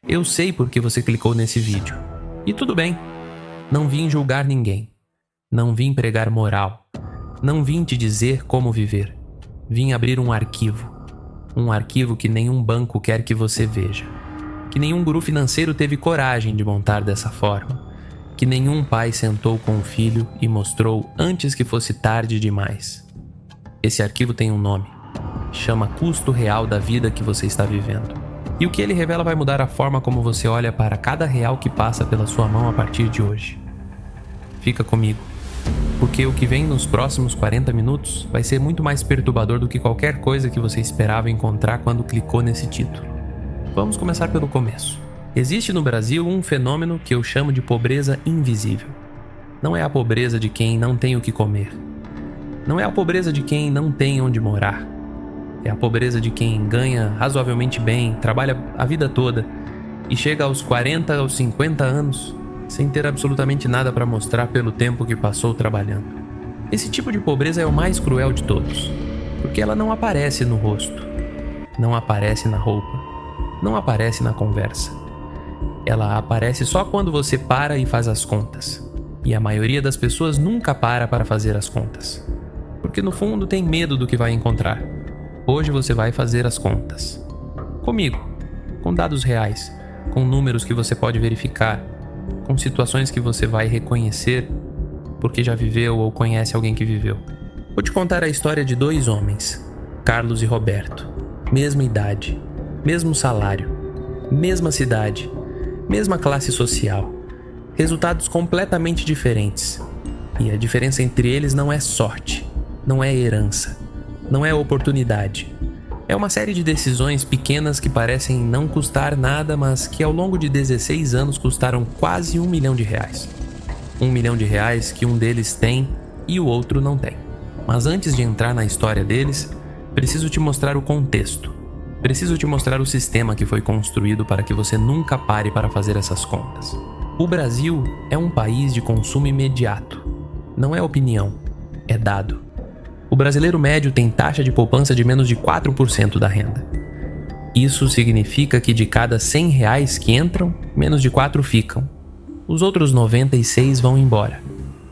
Eu sei por que você clicou nesse vídeo. E tudo bem. Não vim julgar ninguém. Não vim pregar moral. Não vim te dizer como viver. Vim abrir um arquivo. Um arquivo que nenhum banco quer que você veja. Que nenhum guru financeiro teve coragem de montar dessa forma. Que nenhum pai sentou com o filho e mostrou antes que fosse tarde demais. Esse arquivo tem um nome. Chama custo real da vida que você está vivendo. E o que ele revela vai mudar a forma como você olha para cada real que passa pela sua mão a partir de hoje. Fica comigo, porque o que vem nos próximos 40 minutos vai ser muito mais perturbador do que qualquer coisa que você esperava encontrar quando clicou nesse título. Vamos começar pelo começo. Existe no Brasil um fenômeno que eu chamo de pobreza invisível. Não é a pobreza de quem não tem o que comer. Não é a pobreza de quem não tem onde morar. É a pobreza de quem ganha razoavelmente bem, trabalha a vida toda e chega aos 40 ou 50 anos sem ter absolutamente nada para mostrar pelo tempo que passou trabalhando. Esse tipo de pobreza é o mais cruel de todos, porque ela não aparece no rosto, não aparece na roupa, não aparece na conversa. Ela aparece só quando você para e faz as contas. E a maioria das pessoas nunca para fazer as contas. Porque no fundo tem medo do que vai encontrar. Hoje você vai fazer as contas. Comigo. Com dados reais. Com números que você pode verificar. Com situações que você vai reconhecer porque já viveu ou conhece alguém que viveu. Vou te contar a história de dois homens. Carlos e Roberto. Mesma idade. Mesmo salário. Mesma cidade. Mesma classe social, resultados completamente diferentes. E a diferença entre eles não é sorte, não é herança, não é oportunidade. É uma série de decisões pequenas que parecem não custar nada, mas que ao longo de 16 anos custaram quase R$1 milhão. R$1 milhão que um deles tem e o outro não tem. Mas antes de entrar na história deles, preciso te mostrar o contexto. Preciso te mostrar o sistema que foi construído para que você nunca pare para fazer essas contas. O Brasil é um país de consumo imediato. Não é opinião, é dado. O brasileiro médio tem taxa de poupança de menos de 4% da renda. Isso significa que de cada R$100 que entram, menos de 4 ficam. Os outros 96 vão embora.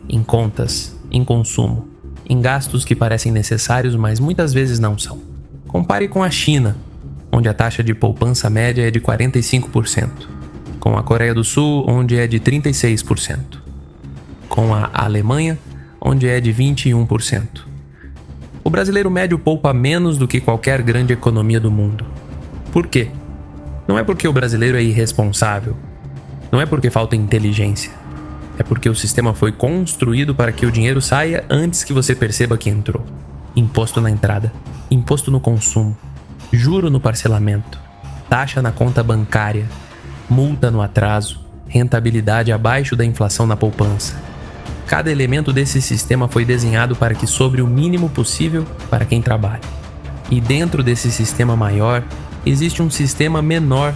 Em contas, em consumo, em gastos que parecem necessários, mas muitas vezes não são. Compare com a China, onde a taxa de poupança média é de 45%, com a Coreia do Sul, onde é de 36%, com a Alemanha, onde é de 21%. O brasileiro médio poupa menos do que qualquer grande economia do mundo. Por quê? Não é porque o brasileiro é irresponsável, não é porque falta inteligência, é porque o sistema foi construído para que o dinheiro saia antes que você perceba que entrou. Imposto na entrada, imposto no consumo, juro no parcelamento, taxa na conta bancária, multa no atraso, rentabilidade abaixo da inflação na poupança. Cada elemento desse sistema foi desenhado para que sobre o mínimo possível para quem trabalha. E dentro desse sistema maior, existe um sistema menor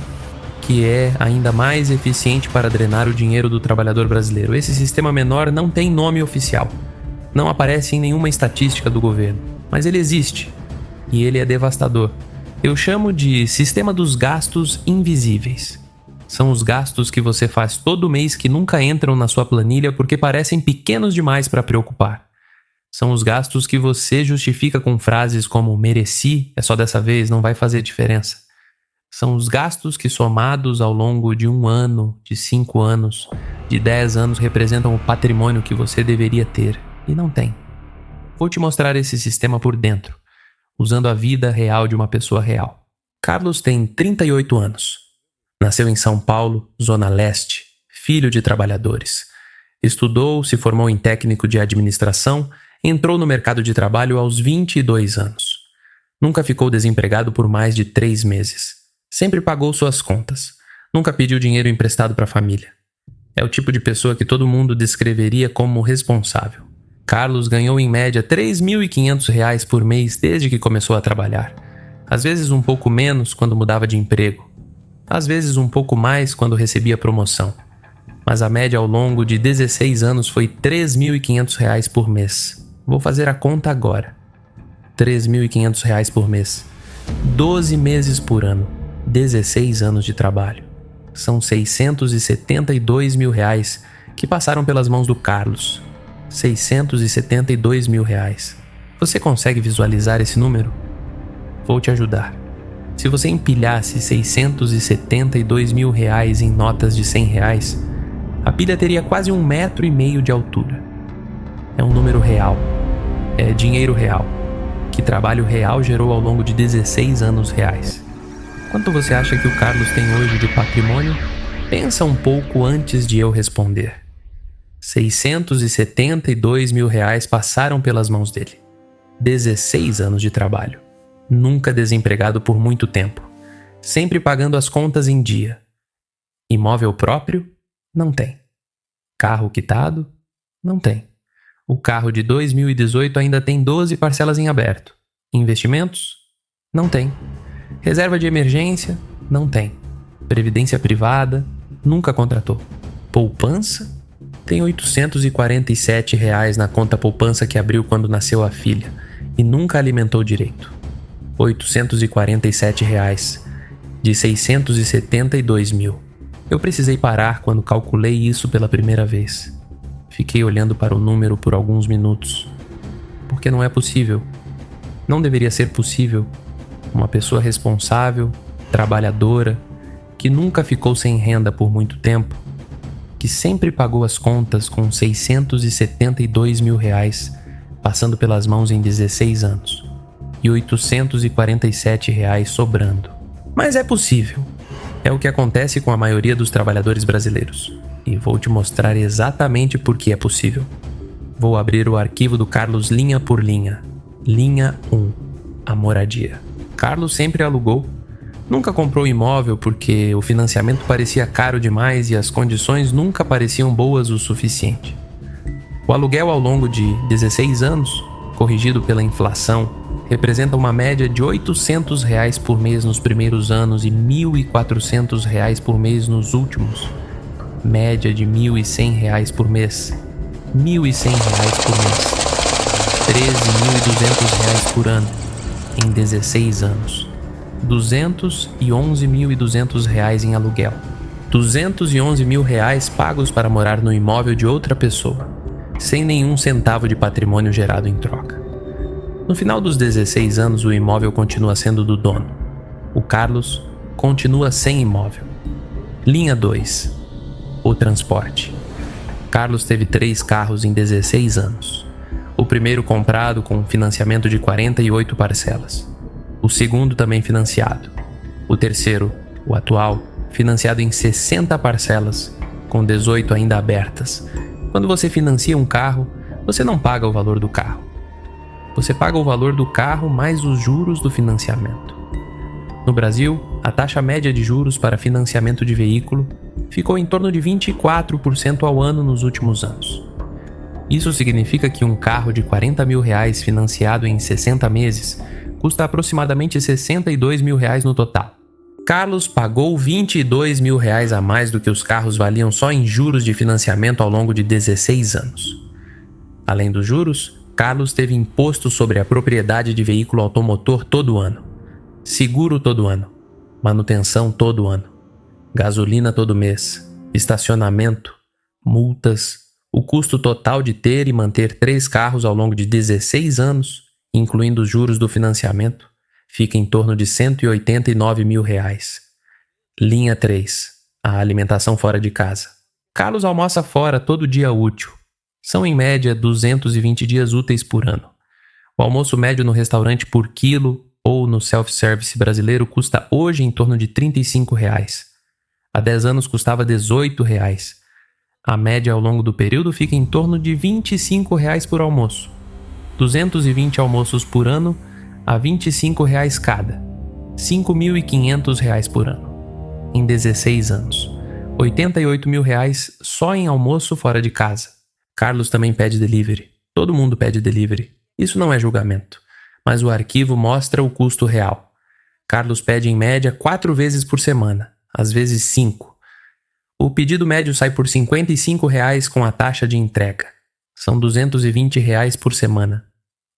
que é ainda mais eficiente para drenar o dinheiro do trabalhador brasileiro. Esse sistema menor não tem nome oficial, não aparece em nenhuma estatística do governo, mas ele existe e ele é devastador. Eu chamo de sistema dos gastos invisíveis. São os gastos que você faz todo mês que nunca entram na sua planilha porque parecem pequenos demais para preocupar. São os gastos que você justifica com frases como mereci, é só dessa vez, não vai fazer diferença. São os gastos que somados ao longo de 1 ano, de 5 anos, de 10 anos representam o patrimônio que você deveria ter e não tem. Vou te mostrar esse sistema por dentro, usando a vida real de uma pessoa real. Carlos tem 38 anos. Nasceu em São Paulo, Zona Leste, filho de trabalhadores. Estudou, se formou em técnico de administração, entrou no mercado de trabalho aos 22 anos. Nunca ficou desempregado por mais de 3 meses. Sempre pagou suas contas. Nunca pediu dinheiro emprestado para a família. É o tipo de pessoa que todo mundo descreveria como responsável. Carlos ganhou em média R$3.500 por mês desde que começou a trabalhar. Às vezes um pouco menos quando mudava de emprego. Às vezes um pouco mais quando recebia promoção. Mas a média ao longo de 16 anos foi R$3.500 por mês. Vou fazer a conta agora. R$3.500 por mês. 12 meses por ano. 16 anos de trabalho. São 672 mil reais que passaram pelas mãos do Carlos. 672 mil reais. Você consegue visualizar esse número? Vou te ajudar. Se você empilhasse 672 mil reais em notas de 100 reais, a pilha teria quase 1,5 metro de altura. É um número real. É dinheiro real. Que trabalho real gerou ao longo de 16 anos reais. Quanto você acha que o Carlos tem hoje de patrimônio? Pensa um pouco antes de eu responder. 672 mil reais passaram pelas mãos dele. 16 anos de trabalho. Nunca desempregado por muito tempo. Sempre pagando as contas em dia. Imóvel próprio? Não tem. Carro quitado? Não tem. O carro de 2018 ainda tem 12 parcelas em aberto. Investimentos? Não tem. Reserva de emergência? Não tem. Previdência privada? Nunca contratou. Poupança? Tem R$ 847 na conta poupança que abriu quando nasceu a filha e nunca alimentou direito. R$ 847 de 672 mil. Eu precisei parar quando calculei isso pela primeira vez. Fiquei olhando para o número por alguns minutos. Porque não é possível. Não deveria ser possível. Uma pessoa responsável, trabalhadora, que nunca ficou sem renda por muito tempo, que sempre pagou as contas com 672 mil reais, passando pelas mãos em 16 anos, e 847 reais sobrando. Mas é possível. É o que acontece com a maioria dos trabalhadores brasileiros. E vou te mostrar exatamente por que é possível. Vou abrir o arquivo do Carlos linha por linha. Linha 1. A moradia. Carlos sempre alugou. Nunca comprou imóvel porque o financiamento parecia caro demais e as condições nunca pareciam boas o suficiente. O aluguel ao longo de 16 anos, corrigido pela inflação, representa uma média de R$ 800 por mês nos primeiros anos e R$ 1.400 por mês nos últimos. Média de R$ 1.100 por mês. R$ 1.100 por mês. R$ 13.200 por ano. Em 16 anos. R$ 211.200 em aluguel. R$ 211 mil pagos para morar no imóvel de outra pessoa, sem nenhum centavo de patrimônio gerado em troca. No final dos 16 anos, o imóvel continua sendo do dono. O Carlos continua sem imóvel. Linha 2. O transporte. Carlos teve 3 carros em 16 anos. O primeiro comprado com financiamento de 48 parcelas. O segundo também financiado. O terceiro, o atual, financiado em 60 parcelas, com 18 ainda abertas. Quando você financia um carro, você não paga o valor do carro. Você paga o valor do carro mais os juros do financiamento. No Brasil, a taxa média de juros para financiamento de veículo ficou em torno de 24% ao ano nos últimos anos. Isso significa que um carro de R$ 40 mil financiado em 60 meses custa aproximadamente R$ 62 mil no total. Carlos pagou R$ 22 mil a mais do que os carros valiam só em juros de financiamento ao longo de 16 anos. Além dos juros, Carlos teve imposto sobre a propriedade de veículo automotor todo ano, seguro todo ano, manutenção todo ano, gasolina todo mês, estacionamento, multas, o custo total de ter e manter 3 carros ao longo de 16 anos, incluindo os juros do financiamento, fica em torno de R$ 189 mil. Linha 3. A alimentação fora de casa. Carlos almoça fora todo dia útil. São em média 220 dias úteis por ano. O almoço médio no restaurante por quilo ou no self-service brasileiro custa hoje em torno de R$ 35. Há 10 anos custava R$ 18. A média ao longo do período fica em torno de R$ 25 por almoço. 220 almoços por ano a R$ 25 cada. R$ 5.500 por ano. Em 16 anos. R$ 88 mil só em almoço fora de casa. Carlos também pede delivery. Todo mundo pede delivery. Isso não é julgamento. Mas o arquivo mostra o custo real. Carlos pede em média 4 vezes por semana. Às vezes 5. O pedido médio sai por R$ 55 com a taxa de entrega. São R$ 220 por semana.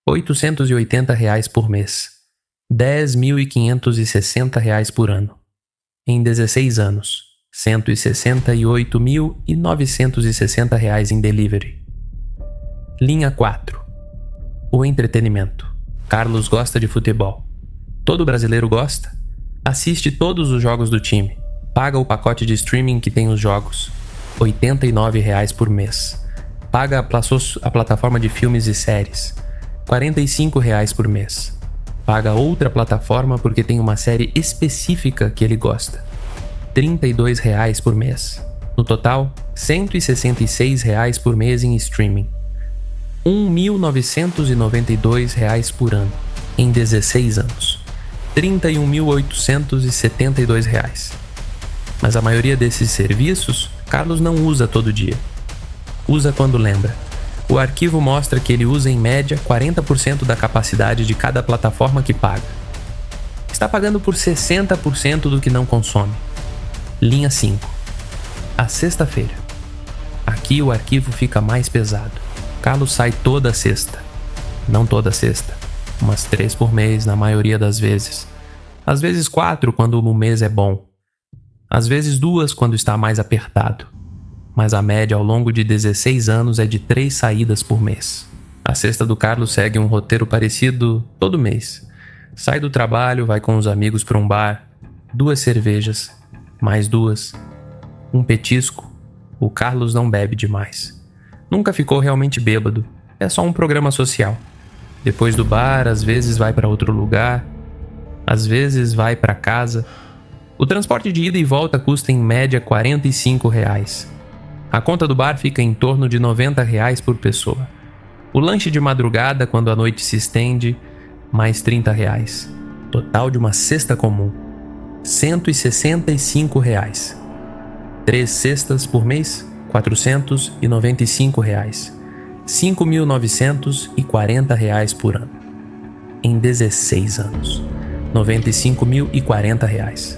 R$ 880 por mês. R$ 10.560 por ano. Em 16 anos. R$ 168.960 em delivery. Linha 4. O entretenimento. Carlos gosta de futebol. Todo brasileiro gosta. Assiste todos os jogos do time. Paga o pacote de streaming que tem os jogos. R$ 89 por mês. Paga a plataforma de filmes e séries. R$ 45 por mês. Paga outra plataforma porque tem uma série específica que ele gosta. R$ 32 por mês. No total, R$ 166 por mês em streaming. R$ 1.992 por ano, em 16 anos. R$ 31.872. Mas a maioria desses serviços, Carlos não usa todo dia. Usa quando lembra. O arquivo mostra que ele usa em média 40% da capacidade de cada plataforma que paga. Está pagando por 60% do que não consome. Linha 5. A sexta-feira. Aqui o arquivo fica mais pesado. Carlos sai toda sexta. Não toda sexta. Umas 3 por mês na maioria das vezes. Às vezes 4 quando o mês é bom. Às vezes 2 quando está mais apertado. Mas a média ao longo de 16 anos é de 3 saídas por mês. A sexta do Carlos segue um roteiro parecido todo mês. Sai do trabalho, vai com os amigos para um bar, 2 cervejas, mais 2, um petisco. O Carlos não bebe demais. Nunca ficou realmente bêbado, é só um programa social. Depois do bar, às vezes vai para outro lugar, às vezes vai para casa. O transporte de ida e volta custa em média R$ 45. A conta do bar fica em torno de R$ 90 por pessoa. O lanche de madrugada, quando a noite se estende, mais R$ 30. Total de uma cesta comum, R$ 165. 3 cestas por mês, R$ 495. R$ 5.940 por ano. Em 16 anos. R$ 95.040. R$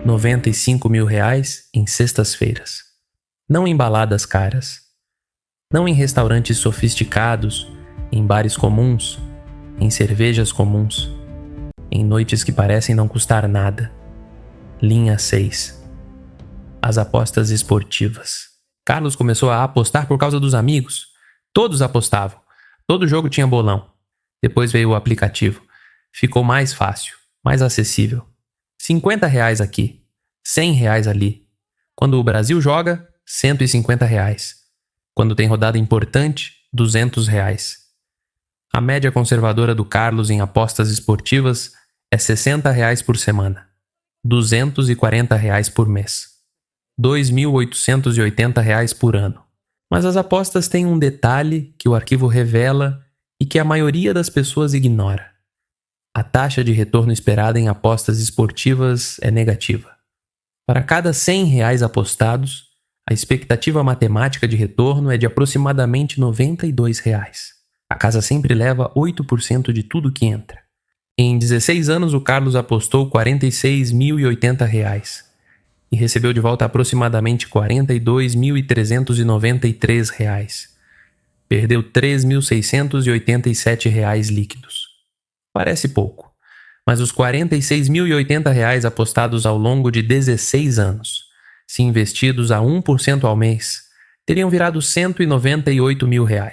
95.000 em sextas-feiras. Não em baladas caras. Não em restaurantes sofisticados, em bares comuns, em cervejas comuns, em noites que parecem não custar nada. Linha 6. As apostas esportivas. Carlos começou a apostar por causa dos amigos. Todos apostavam. Todo jogo tinha bolão. Depois veio o aplicativo. Ficou mais fácil, mais acessível. R$ 50 aqui, R$ 100 ali. Quando o Brasil joga, R$ 150. Quando tem rodada importante, R$ 200. A média conservadora do Carlos em apostas esportivas é R$ 60 por semana. R$ 240 por mês. R$ 2.880 por ano. Mas as apostas têm um detalhe que o arquivo revela e que a maioria das pessoas ignora. A taxa de retorno esperada em apostas esportivas é negativa. Para cada R$ 100 apostados, a expectativa matemática de retorno é de aproximadamente R$ 92. A casa sempre leva 8% de tudo que entra. Em 16 anos, o Carlos apostou R$ 46.080 e recebeu de volta aproximadamente R$ 42.393. Perdeu R$ 3.687 líquidos. Parece pouco, mas os R$ 46.080 apostados ao longo de 16 anos, se investidos a 1% ao mês, teriam virado R$ 198.000. R$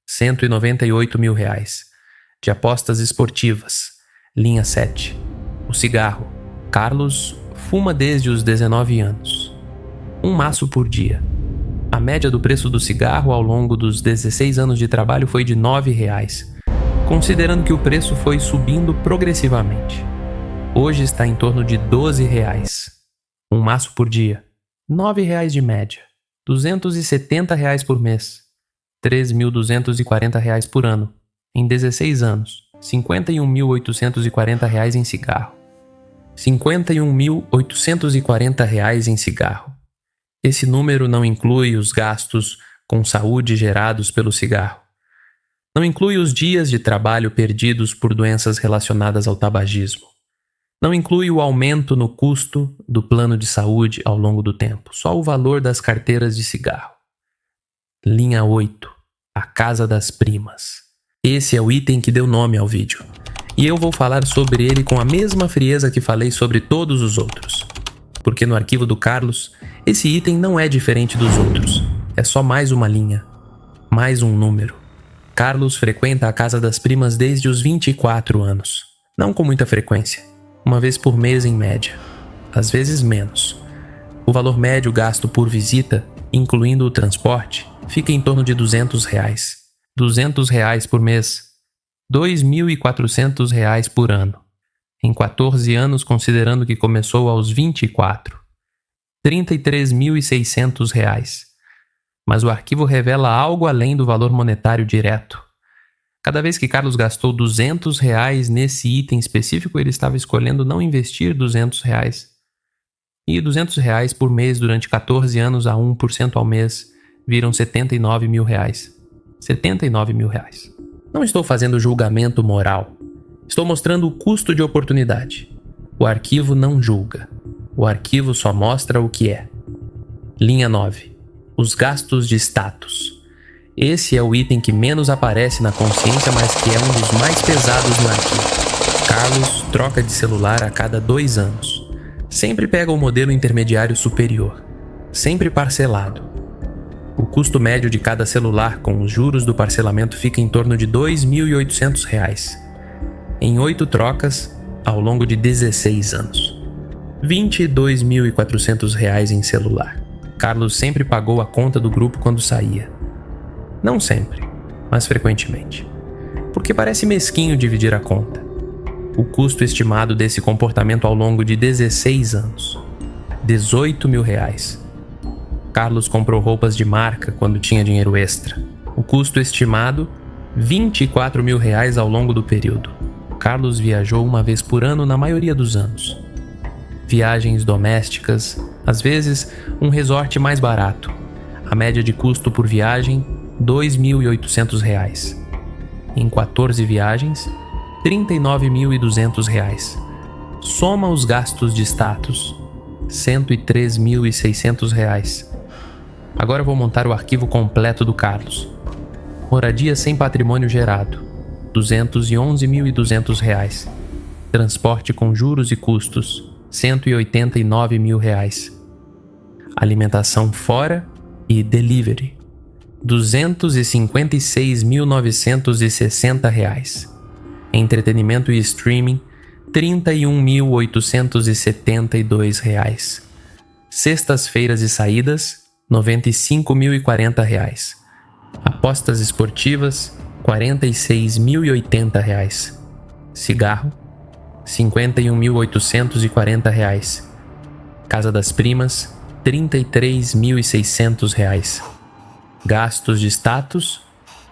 198.000 de apostas esportivas. Linha 7. O cigarro. Carlos fuma desde os 19 anos. Um maço por dia. A média do preço do cigarro ao longo dos 16 anos de trabalho foi de R$ 9, considerando que o preço foi subindo progressivamente. Hoje está em torno de R$ 12. Um maço por dia. R$ 9 de média. R$ 270 por mês. R$ 3.240 por ano. Em 16 anos. R$ 51.840 em cigarro. R$ 51.840 em cigarro. Esse número não inclui os gastos com saúde gerados pelo cigarro. Não inclui os dias de trabalho perdidos por doenças relacionadas ao tabagismo. Não inclui o aumento no custo do plano de saúde ao longo do tempo, só o valor das carteiras de cigarro. Linha 8. A Casa das Primas. Esse é o item que deu nome ao vídeo. E eu vou falar sobre ele com a mesma frieza que falei sobre todos os outros. Porque no arquivo do Carlos, esse item não é diferente dos outros. É só mais uma linha, mais um número. Carlos frequenta a casa das primas desde os 24 anos. Não com muita frequência, uma vez por mês em média, às vezes menos. O valor médio gasto por visita, incluindo o transporte, fica em torno de R$200. R$200 por mês, R$2.400 por ano. Em 14 anos, considerando que começou aos 24. R$33.600. Mas o arquivo revela algo além do valor monetário direto. Cada vez que Carlos gastou R$200 nesse item específico, ele estava escolhendo não investir R$200. E R$200 por mês durante 14 anos a 1% ao mês viram R$79 mil. R$79 mil. Não estou fazendo julgamento moral. Estou mostrando o custo de oportunidade. O arquivo não julga. O arquivo só mostra o que é. Linha 9. Os gastos de status. Esse é o item que menos aparece na consciência, mas que é um dos mais pesados no arquivo. Carlos troca de celular a cada 2 anos. Sempre pega o modelo intermediário superior. Sempre parcelado. O custo médio de cada celular com os juros do parcelamento fica em torno de R$2.800. Em 8 trocas, ao longo de 16 anos. R$22.400 em celular. Carlos sempre pagou a conta do grupo quando saía. Não sempre, mas frequentemente. Porque parece mesquinho dividir a conta. O custo estimado desse comportamento ao longo de 16 anos. R$18 mil. Carlos comprou roupas de marca quando tinha dinheiro extra. O custo estimado, R$24 mil ao longo do período. Carlos viajou uma vez por ano na maioria dos anos. Viagens domésticas, às vezes um resort mais barato. A média de custo por viagem, R$2.800. Em 14 viagens, R$39.200. Soma os gastos de status, R$103.600. Agora vou montar o arquivo completo do Carlos. Moradia sem patrimônio gerado, R$211.200. Transporte com juros e custos, R$189 mil. Alimentação fora e delivery, R$256.960. Entretenimento e streaming, R$31.872. Sextas-feiras e saídas, R$95.040. Apostas esportivas, R$46.080. Cigarro, R$51.840. Casa das primas, R$33.600. Gastos de status,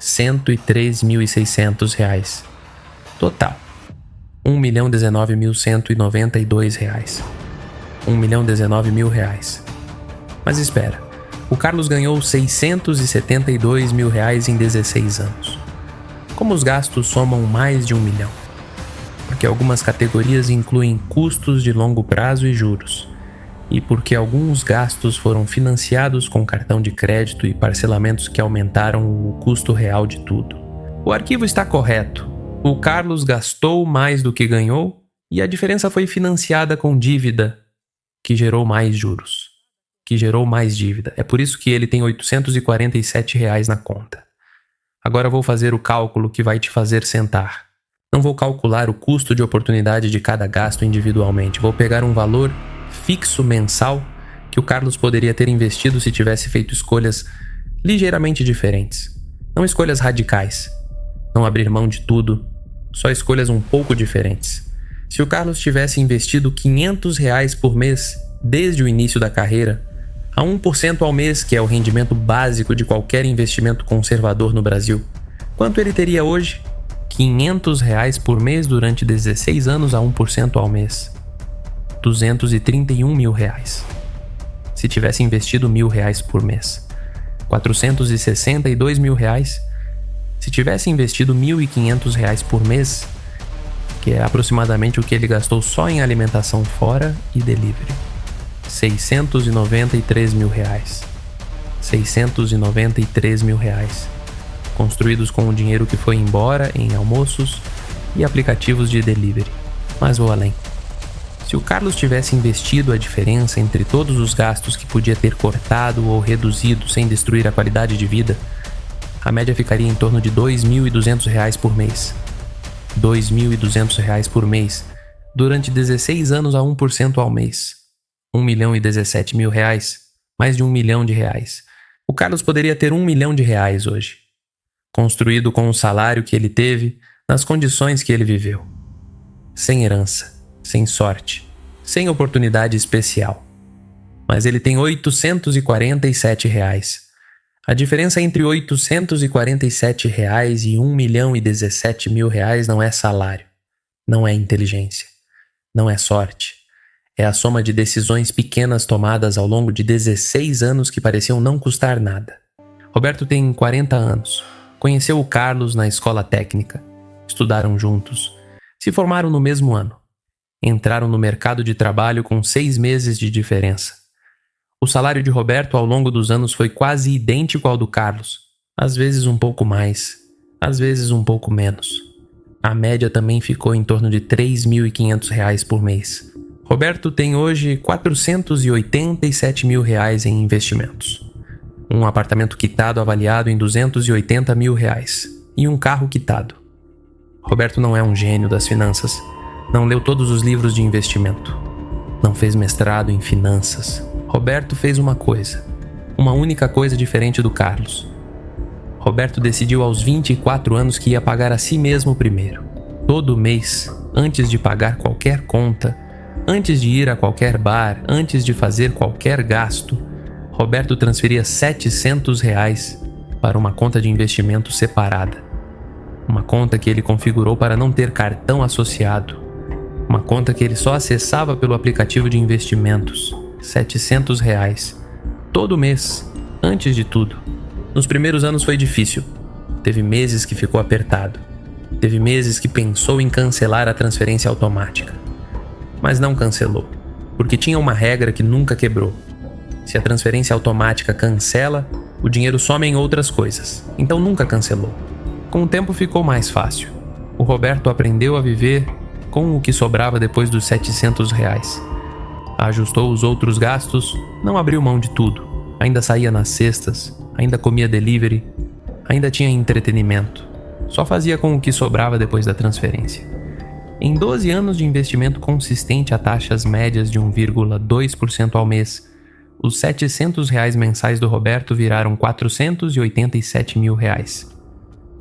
R$103.600. Total, R$1.019.192. R$1.019 mil. Mas espera, o Carlos ganhou R$672 mil em 16 anos. Como os gastos somam mais de R$1 milhão? Porque algumas categorias incluem custos de longo prazo e juros. E porque alguns gastos foram financiados com cartão de crédito e parcelamentos que aumentaram o custo real de tudo. O arquivo está correto. O Carlos gastou mais do que ganhou e a diferença foi financiada com dívida, que gerou mais juros, que gerou mais dívida. É por isso que ele tem R$847 na conta. Agora vou fazer o cálculo que vai te fazer sentar. Não vou calcular o custo de oportunidade de cada gasto individualmente. Vou pegar um valor fixo mensal que o Carlos poderia ter investido se tivesse feito escolhas ligeiramente diferentes. Não escolhas radicais. Não abrir mão de tudo. Só escolhas um pouco diferentes. Se o Carlos tivesse investido R$500 por mês desde o início da carreira, a 1% ao mês, que é o rendimento básico de qualquer investimento conservador no Brasil, quanto ele teria hoje? R$500 por mês durante 16 anos a 1% ao mês. R$231 mil. Se tivesse investido R$1.000 por mês. R$462 mil. Se tivesse investido R$1.500 por mês, que é aproximadamente o que ele gastou só em alimentação fora e delivery. R$693 mil. R$693 mil. Construídos com o dinheiro que foi embora em almoços e aplicativos de delivery. Mas vou além. Se o Carlos tivesse investido a diferença entre todos os gastos que podia ter cortado ou reduzido sem destruir a qualidade de vida, a média ficaria em torno de R$ 2.200 por mês. R$ 2.200 por mês durante 16 anos a 1% ao mês. R$ 1.017.000, mais de R$ 1 milhão. O Carlos poderia ter R$ 1 milhão hoje, construído com o salário que ele teve, nas condições que ele viveu. Sem herança, sem sorte, sem oportunidade especial. Mas ele tem R$ 847. A diferença entre R$ 847 e R$ 1.017.000 não é salário, não é inteligência, não é sorte. É a soma de decisões pequenas tomadas ao longo de 16 anos que pareciam não custar nada. Roberto tem 40 anos. Conheceu o Carlos na escola técnica. Estudaram juntos. Se formaram no mesmo ano. Entraram no mercado de trabalho com 6 meses de diferença. O salário de Roberto ao longo dos anos foi quase idêntico ao do Carlos. Às vezes um pouco mais, às vezes um pouco menos. A média também ficou em torno de R$ 3.500 por mês. Roberto tem hoje R$ 487.000 em investimentos. Um apartamento quitado avaliado em R$ 280.000 e um carro quitado. Roberto não é um gênio das finanças. Não leu todos os livros de investimento. Não fez mestrado em finanças. Roberto fez uma coisa. Uma única coisa diferente do Carlos. Roberto decidiu aos 24 anos que ia pagar a si mesmo primeiro. Todo mês, antes de pagar qualquer conta, antes de ir a qualquer bar, antes de fazer qualquer gasto, Roberto transferia R$ 700 para uma conta de investimento separada. Uma conta que ele configurou para não ter cartão associado. Uma conta que ele só acessava pelo aplicativo de investimentos. R$ 700. Todo mês, antes de tudo. Nos primeiros anos foi difícil. Teve meses que ficou apertado. Teve meses que pensou em cancelar a transferência automática. Mas não cancelou, porque tinha uma regra que nunca quebrou. Se a transferência automática cancela, o dinheiro some em outras coisas. Então nunca cancelou. Com o tempo ficou mais fácil. O Roberto aprendeu a viver com o que sobrava depois dos R$ 700. Ajustou os outros gastos, não abriu mão de tudo. Ainda saía nas sextas, ainda comia delivery, ainda tinha entretenimento. Só fazia com o que sobrava depois da transferência. Em 12 anos de investimento consistente a taxas médias de 1,2% ao mês, os R$ 700 mensais do Roberto viraram R$ 487.000.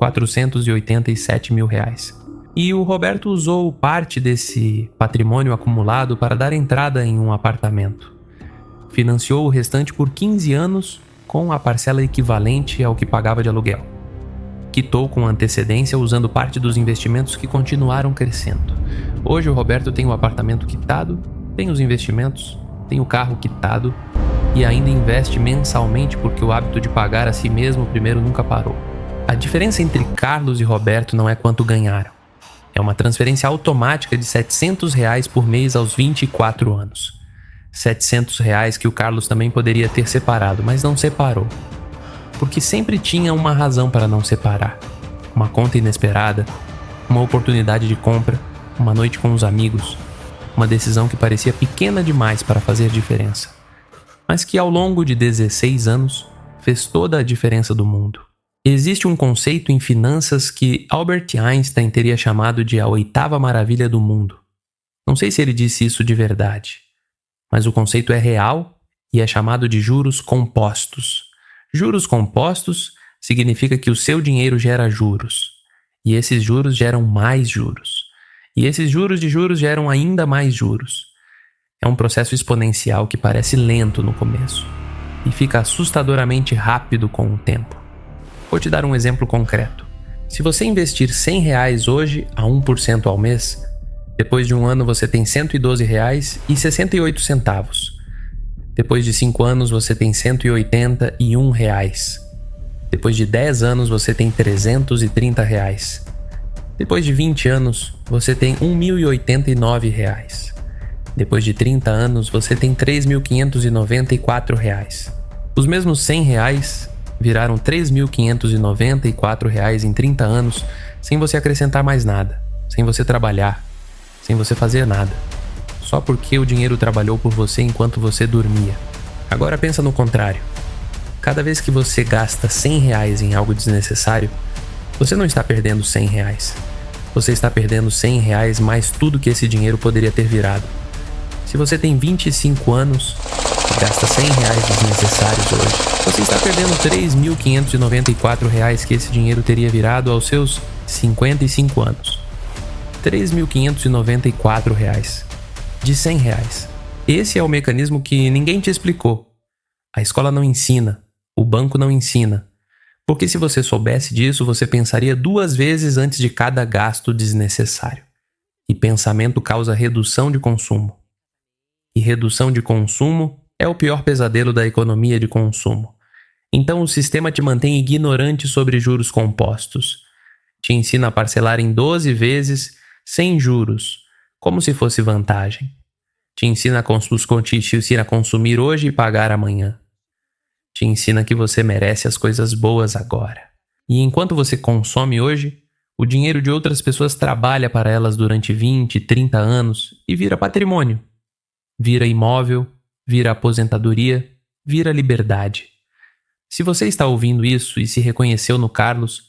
R$ 487.000. E o Roberto usou parte desse patrimônio acumulado para dar entrada em um apartamento. Financiou o restante por 15 anos com a parcela equivalente ao que pagava de aluguel. Quitou com antecedência usando parte dos investimentos que continuaram crescendo. Hoje o Roberto tem o apartamento quitado, tem os investimentos, tem o carro quitado e ainda investe mensalmente porque o hábito de pagar a si mesmo primeiro nunca parou. A diferença entre Carlos e Roberto não é quanto ganharam. É uma transferência automática de R$ 700 por mês aos 24 anos. R$ 700 que o Carlos também poderia ter separado, mas não separou. Porque sempre tinha uma razão para não separar. Uma conta inesperada, uma oportunidade de compra, uma noite com os amigos, uma decisão que parecia pequena demais para fazer diferença, mas que ao longo de 16 anos fez toda a diferença do mundo. Existe um conceito em finanças que Albert Einstein teria chamado de a 8ª maravilha do mundo. Não sei se ele disse isso de verdade, mas o conceito é real e é chamado de juros compostos. Juros compostos significa que o seu dinheiro gera juros, e esses juros geram mais juros, e esses juros de juros geram ainda mais juros. É um processo exponencial que parece lento no começo e fica assustadoramente rápido com o tempo. Vou te dar um exemplo concreto. Se você investir R$ 100 hoje a 1% ao mês, depois de um ano você tem R$ 112,68. Depois de 5 anos você tem R$ 181. Depois de 10 anos você tem R$ 330. Depois de 20 anos você tem R$ 1.089. Depois de 30 anos você tem R$ 3.594. Os mesmos R$ 100 viraram R$ 3.594 em 30 anos, sem você acrescentar mais nada, sem você trabalhar, sem você fazer nada. só porque o dinheiro trabalhou por você enquanto você dormia. Agora pensa no contrário. Cada vez que você gasta R$100 em algo desnecessário, você não está perdendo R$100. Você está perdendo R$100 mais tudo que esse dinheiro poderia ter virado. Se você tem 25 anos e gasta R$100 desnecessários hoje, você está perdendo R$3.594 que esse dinheiro teria virado aos seus 55 anos. R$3.594 de R$100. Esse é o mecanismo que ninguém te explicou. A escola não ensina, o banco não ensina. Porque se você soubesse disso, você pensaria 2 vezes antes de cada gasto desnecessário. E pensamento causa redução de consumo. E redução de consumo é o pior pesadelo da economia de consumo. Então o sistema te mantém ignorante sobre juros compostos. Te ensina a parcelar em 12 vezes sem juros, como se fosse vantagem. Te ensina a consumir hoje e pagar amanhã. Te ensina que você merece as coisas boas agora. E enquanto você consome hoje, o dinheiro de outras pessoas trabalha para elas durante 20, 30 anos e vira patrimônio. Vira imóvel, vira aposentadoria, vira liberdade. Se você está ouvindo isso e se reconheceu no Carlos,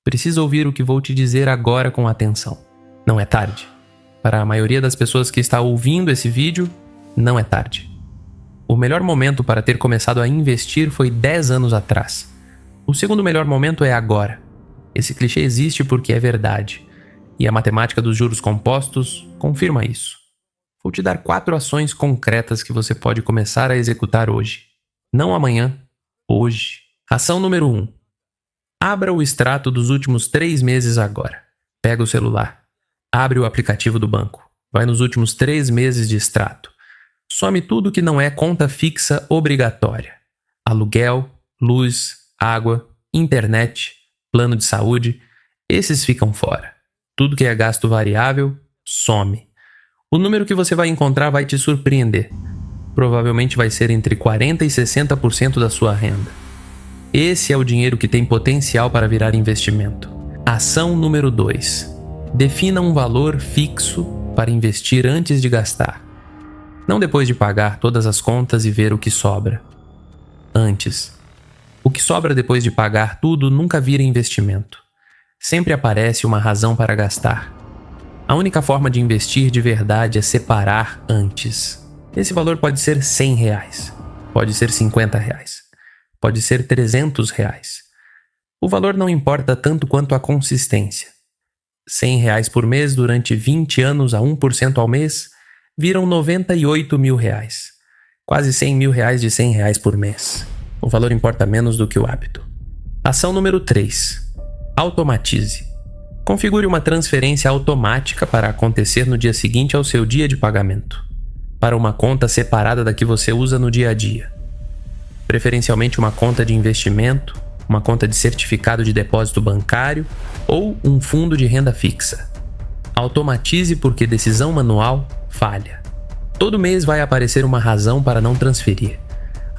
precisa ouvir o que vou te dizer agora com atenção. Não é tarde. Para a maioria das pessoas que está ouvindo esse vídeo, não é tarde. O melhor momento para ter começado a investir foi 10 anos atrás. O segundo melhor momento é agora. Esse clichê existe porque é verdade. E a matemática dos juros compostos confirma isso. Vou te dar 4 ações concretas que você pode começar a executar hoje. Não amanhã, hoje. Ação número 1. Abra o extrato dos últimos 3 meses agora. Pega o celular. Abre o aplicativo do banco. Vai nos últimos 3 meses de extrato. Some tudo que não é conta fixa obrigatória. Aluguel, luz, água, internet, plano de saúde. Esses ficam fora. Tudo que é gasto variável, some. O número que você vai encontrar vai te surpreender. Provavelmente vai ser entre 40% e 60% da sua renda. Esse é o dinheiro que tem potencial para virar investimento. Ação número 2. Defina um valor fixo para investir antes de gastar. Não depois de pagar todas as contas e ver o que sobra. Antes. O que sobra depois de pagar tudo nunca vira investimento. Sempre aparece uma razão para gastar. A única forma de investir de verdade é separar antes. Esse valor pode ser R$100, pode ser R$50, pode ser R$300. O valor não importa tanto quanto a consistência. R$100 por mês durante 20 anos a 1% ao mês viram R$98 mil. Quase R$100 mil de R$100 por mês. O valor importa menos do que o hábito. Ação número 3. Automatize. Configure uma transferência automática para acontecer no dia seguinte ao seu dia de pagamento, para uma conta separada da que você usa no dia a dia. Preferencialmente uma conta de investimento, uma conta de certificado de depósito bancário ou um fundo de renda fixa. Automatize porque decisão manual falha. Todo mês vai aparecer uma razão para não transferir.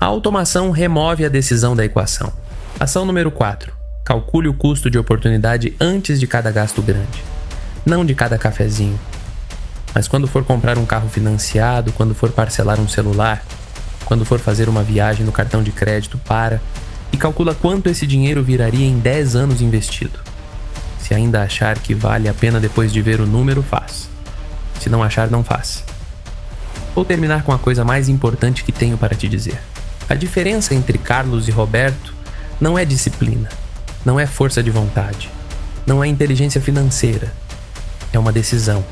A automação remove a decisão da equação. Ação número 4. Calcule o custo de oportunidade antes de cada gasto grande. Não de cada cafezinho. Mas quando for comprar um carro financiado, quando for parcelar um celular, quando for fazer uma viagem no cartão de crédito, para e calcula quanto esse dinheiro viraria em 10 anos investido. Se ainda achar que vale a pena depois de ver o número, faz. Se não achar, não faz. Vou terminar com a coisa mais importante que tenho para te dizer. A diferença entre Carlos e Roberto não é disciplina, não é força de vontade, não é inteligência financeira. É uma decisão.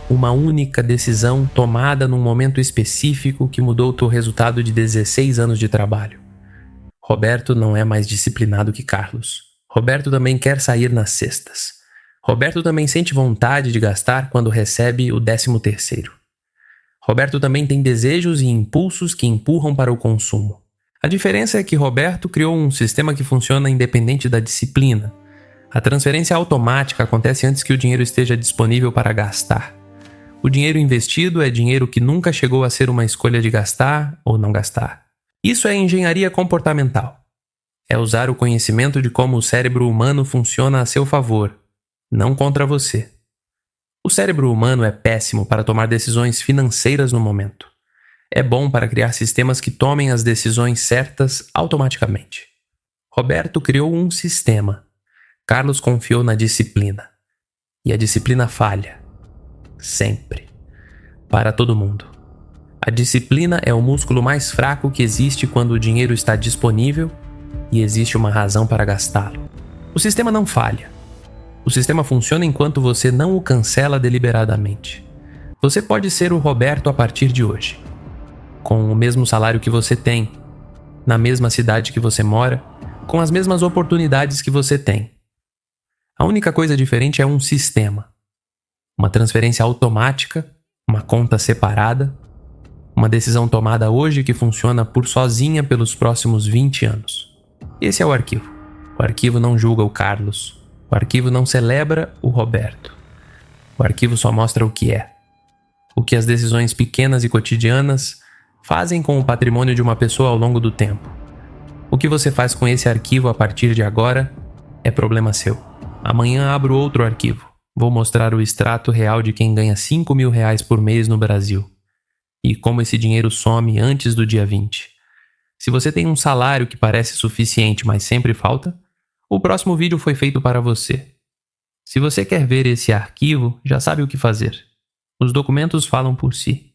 Uma única decisão tomada num momento específico que mudou o teu resultado de 16 anos de trabalho. Roberto não é mais disciplinado que Carlos. Roberto também quer sair nas sextas. Roberto também sente vontade de gastar quando recebe o 13º. Roberto também tem desejos e impulsos que empurram para o consumo. A diferença é que Roberto criou um sistema que funciona independente da disciplina. A transferência automática acontece antes que o dinheiro esteja disponível para gastar. O dinheiro investido é dinheiro que nunca chegou a ser uma escolha de gastar ou não gastar. Isso é engenharia comportamental. É usar o conhecimento de como o cérebro humano funciona a seu favor, não contra você. O cérebro humano é péssimo para tomar decisões financeiras no momento. É bom para criar sistemas que tomem as decisões certas automaticamente. Roberto criou um sistema. Carlos confiou na disciplina. E a disciplina falha. Sempre. Para todo mundo. A disciplina é o músculo mais fraco que existe quando o dinheiro está disponível e existe uma razão para gastá-lo. O sistema não falha. O sistema funciona enquanto você não o cancela deliberadamente. Você pode ser o Roberto a partir de hoje. Com o mesmo salário que você tem, na mesma cidade que você mora, com as mesmas oportunidades que você tem. A única coisa diferente é um sistema. Uma transferência automática, uma conta separada, uma decisão tomada hoje que funciona por sozinha pelos próximos 20 anos. Esse é o arquivo. O arquivo não julga o Carlos. O arquivo não celebra o Roberto. O arquivo só mostra o que é. O que as decisões pequenas e cotidianas fazem com o patrimônio de uma pessoa ao longo do tempo. O que você faz com esse arquivo a partir de agora é problema seu. Amanhã abro outro arquivo. Vou mostrar o extrato real de quem ganha R$5.000 por mês no Brasil. E como esse dinheiro some antes do dia 20. Se você tem um salário que parece suficiente, mas sempre falta, o próximo vídeo foi feito para você. Se você quer ver esse arquivo, já sabe o que fazer. Os documentos falam por si.